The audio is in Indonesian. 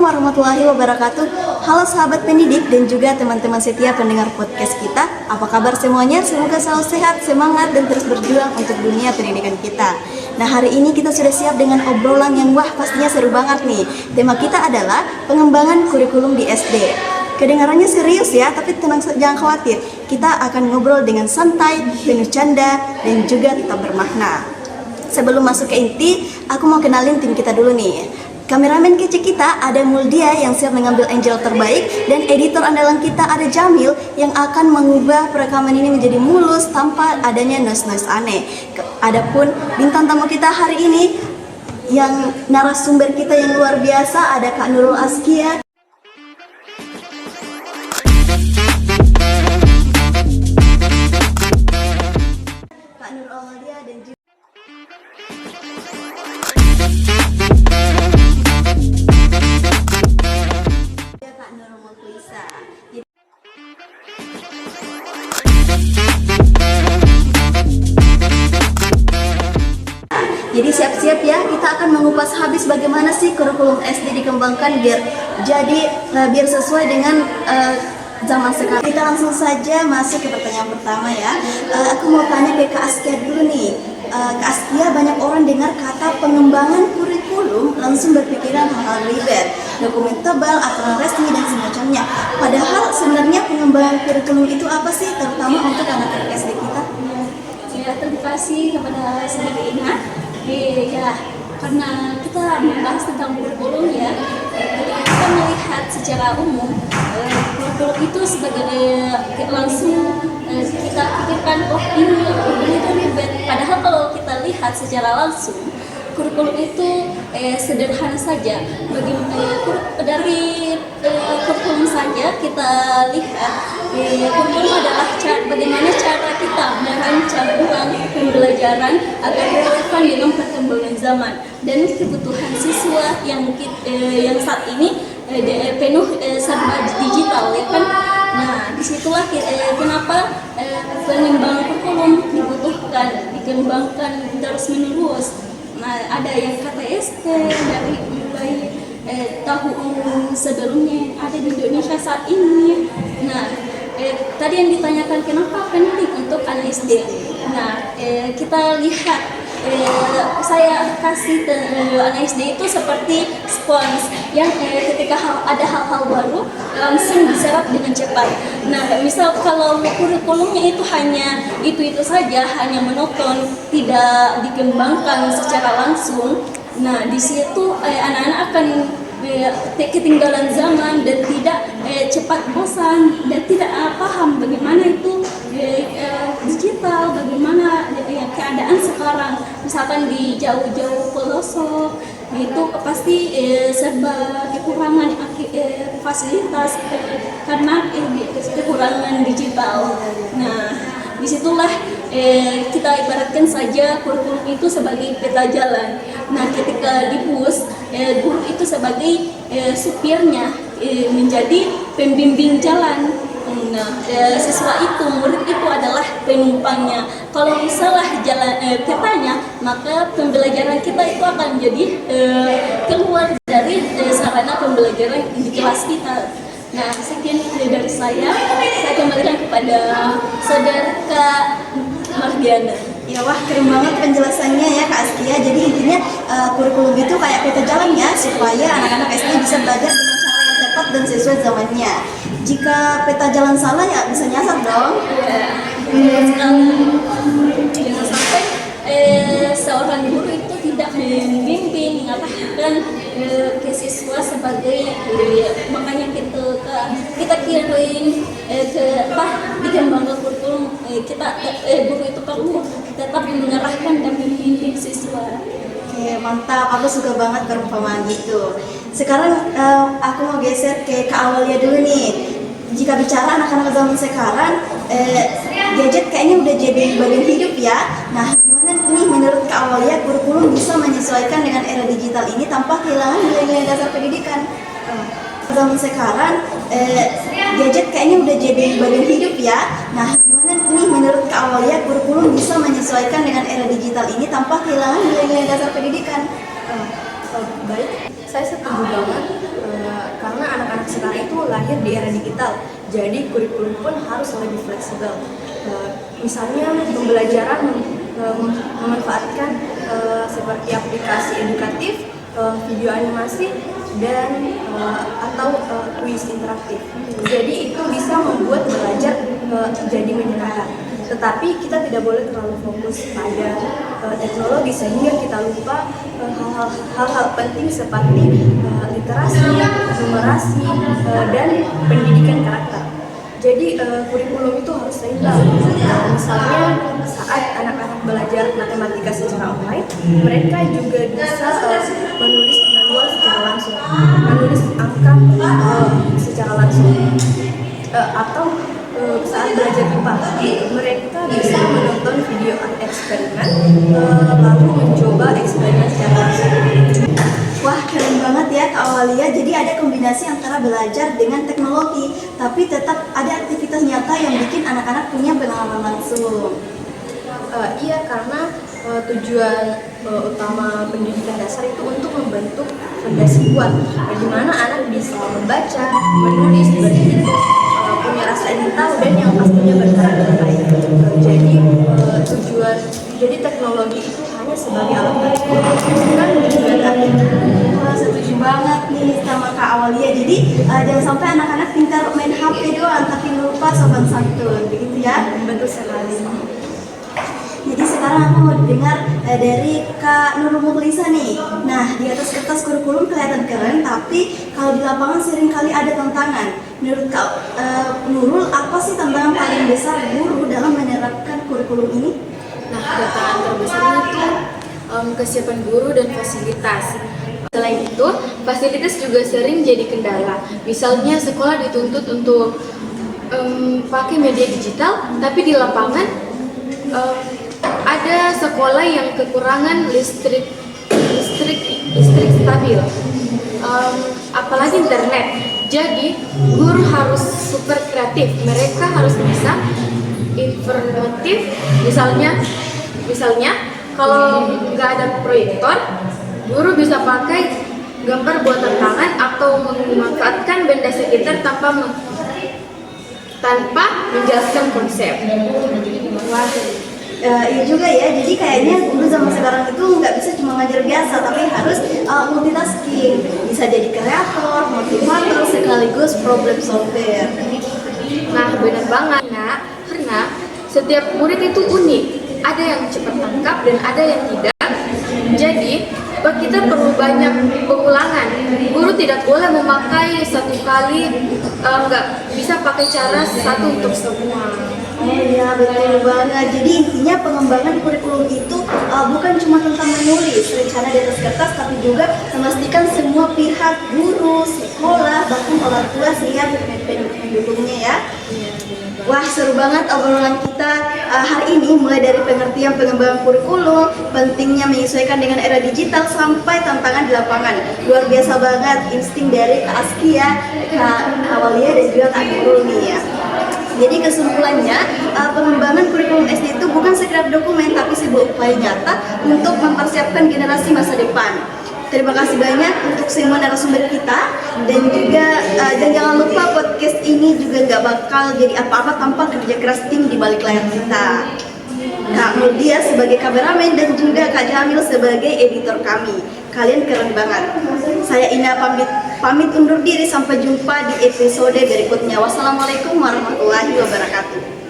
Warahmatullahi wabarakatuh. Halo sahabat pendidik dan juga teman-teman setia pendengar podcast kita. Apa kabar semuanya? Semoga selalu sehat, semangat dan terus berjuang untuk dunia pendidikan kita. Nah, hari ini kita sudah siap dengan obrolan yang pastinya seru banget nih. Tema kita adalah pengembangan kurikulum di SD. Kedengarannya serius ya, tapi tenang, jangan khawatir. Kita akan ngobrol dengan santai, penuh canda dan juga tetap bermakna. Sebelum masuk ke inti, aku mau kenalin tim kita dulu nih. Kameramen kece kita ada Muldia yang siap mengambil angel terbaik, dan editor andalan kita ada Jamil yang akan mengubah perekaman ini menjadi mulus tanpa adanya noise-noise aneh. Adapun bintang tamu kita hari ini yang narasumber kita yang luar biasa ada Kak Nurul Askia. Kak Nurul Aulia dan juga Jadi siap-siap ya, kita akan mengupas habis bagaimana sih kurikulum SD dikembangkan biar sesuai dengan zaman sekarang. Kita langsung saja masuk ke pertanyaan pertama ya. Aku mau tanya ke Kak Askia dulu nih. Kak Askia, banyak orang dengar kata pengembangan kurikulum langsung berpikiran hal-hal ribet, dokumen tebal, aturan resmi dan semacamnya. Padahal sebenarnya pengembangan kurikulum itu apa sih, terutama untuk anak-anak SD kita? Ya, terima kasih kepada saudara Ina. Ya, karena kita membahas tentang kurikulum ya, kita melihat secara umum kurikulum itu sebagai langsung kita pikirkan, oh ini kurikulum itu ribet. Padahal kalau kita lihat secara langsung, kurikulum itu sederhana saja. Dari kurikulum saja kita lihat, kurikulum adalah bagaimana cara kita merancang ulang pembelajaran agar relevan dengan perkembangan zaman dan kebutuhan siswa yang saat ini penuh serba digital, ya kan? Nah, disitulah kenapa pengembangan kurikulum dibutuhkan, dikembangkan terus-menerus. Nah, ada yang KTST dari mulai tahun sebelumnya yang ada di Indonesia saat ini. Nah, tadi yang ditanyakan kenapa penting untuk anak SD. Nah, kita lihat, saya kasih anak SD itu seperti spons yang ketika ada hal-hal baru langsung diserap dengan cepat. Nah, misal kalau kurikulumnya itu hanya itu saja, hanya monoton, tidak dikembangkan secara langsung. Nah, di situ anak-anak akan ketinggalan zaman dan tidak cepat bosan dan tidak paham bagaimana itu digital, bagaimana keadaan sekarang. Misalkan di jauh-jauh pelosok itu pasti serba kekurangan fasilitas karena kekurangan digital. Nah, disitulah kita ibaratkan saja kurikulum itu sebagai peta jalan. Nah, ketika di bus, guru itu sebagai supirnya, menjadi pembimbing jalan. Nah, siswa itu, murid itu adalah penumpangnya. Kalau misalnya jalan petanya, maka pembelajaran kita itu akan jadi keluar dari sarana pembelajaran di kelas kita. Nah, sekian dari saya kembalikan kepada saudara Kak Mardiana. Ya, wah, keren banget penjelasannya ya Kak Askia. Jadi intinya kurikulum itu kayak peta jalan ya, supaya anak-anak SD bisa belajar dengan cara yang tepat dan sesuai zamannya. Jika peta jalan salah ya bisa nyasar dong. Jangan sampai seorang guru itu tidak membimbing, mengatakan ke siswa sebagai makanya kita kirim dikembangkan kurikulum, guru itu perlu tetap mengarahkan dan membimbing siswa. Oke, mantap. Aku suka banget perumpamaan gitu. Sekarang aku mau geser ke Kak Aulia dulu nih. Jika bicara anak-anak zaman sekarang, gadget kayaknya udah jadi bagian hidup ya. Nah, gimana nih menurut Kak Aulia kurikulum bisa menyesuaikan dengan era digital ini tanpa kehilangan nilai-nilai dasar pendidikan? Zaman sekarang, gadget kayaknya udah jadi bagian hidup ya. Nah, gimana nih menurut Kak Aulia kurikulum bisa menyesuaikan dengan era digital ini tanpa kehilangan nilai-nilai dasar pendidikan? Baik, saya setuju banget karena anak-anak sekarang itu lahir di era digital, jadi kurikulum pun harus lebih fleksibel. Misalnya pembelajaran memanfaatkan seperti aplikasi edukatif, video animasi, dan atau kuis interaktif. Jadi itu bisa membuat belajar jadi menyenangkan. Tetapi kita tidak boleh terlalu fokus pada teknologi sehingga kita lupa hal-hal penting seperti literasi, numerasi, dan pendidikan karakter. Jadi kurikulum itu harus seimbang. Misalnya saat anak-anak belajar matematika secara online, mereka juga bisa menulis manual secara langsung, menulis angka secara langsung, atau saat belajar IPA, mereka bisa menonton video eksperimen, lalu mencoba eksperimen secara langsung. Wah, keren banget ya Kak Awalia. Jadi ada kombinasi antara belajar dengan teknologi, tapi tetap ada aktivitas nyata yang bikin anak-anak punya pengalaman langsung. Iya, karena tujuan utama pendidikan dasar itu untuk membentuk fondasi kuat, di mana anak bisa membaca, menulis, berhitung, punya rasa ingin tahu, dan yang pastinya berkarakter baik. Jadi teknologi itu hanya sebagai alat bantu, bukan tujuan akhir. Wah, setuju banget nih sama Kak Awalia. Jadi jangan sampai anak-anak pintar main HP doang tapi lupa sopan santun, begitu ya? Betul sekali. Jadi sekarang aku mau dengar dari Kak Nurul Mukhlisa nih. Nah, di atas kertas kurikulum kelihatan keren, tapi kalau di lapangan seringkali ada tantangan. Menurut Kak Nurul, apa sih tantangan paling besar guru dalam menerapkan kurikulum ini? Nah, tantangan terbesarnya itu kesiapan guru dan fasilitas. Selain itu, fasilitas juga sering jadi kendala. Misalnya sekolah dituntut untuk pakai media digital, tapi di lapangan ada sekolah yang kekurangan listrik stabil, apalagi internet. Jadi guru harus super kreatif. Mereka harus bisa informatif. Misalnya kalau nggak ada proyektor, guru bisa pakai gambar buatan tangan atau memanfaatkan benda sekitar tanpa menjelaskan konsep. Wah, iya juga ya. Jadi kayaknya guru zaman sekarang itu nggak bisa cuma ngajar biasa, tapi harus multitasking. Bisa jadi kreator, motivator, sekaligus problem solver. Nah, benar banget, Nak. Karena setiap murid itu unik. Ada yang cepat tangkap dan ada yang tidak. Jadi, kita perlu banyak pengulangan. Guru tidak boleh memakai satu kali, nggak bisa pakai cara satu untuk semua. Oh iya, betul banget. Jadi intinya pengembangan kurikulum itu bukan cuma tentang menulis rencana di atas kertas, tapi juga memastikan semua pihak, guru, sekolah, bahkan orang tua siap mendukungnya ya. Wah, seru banget obrolan kita hari ini, mulai dari pengertian pengembangan kurikulum, pentingnya menyesuaikan dengan era digital, sampai tantangan di lapangan. Luar biasa banget insting dari Kak Askia, Kak Awalia, dan juga Kak Nurul nih ya. Jadi kesimpulannya, pengembangan kurikulum SD itu bukan sekedar dokumen, tapi sebuah upaya nyata untuk mempersiapkan generasi masa depan. Terima kasih banyak untuk semua narasumber kita, dan juga dan jangan lupa podcast ini juga nggak bakal jadi apa-apa tanpa kerja keras tim di balik layar kita. Kak Mudia sebagai kameramen dan juga Kak Jamil sebagai editor kami. Kalian keren banget. Saya Ina pamit undur diri, sampai jumpa di episode berikutnya. Wassalamualaikum warahmatullahi wabarakatuh.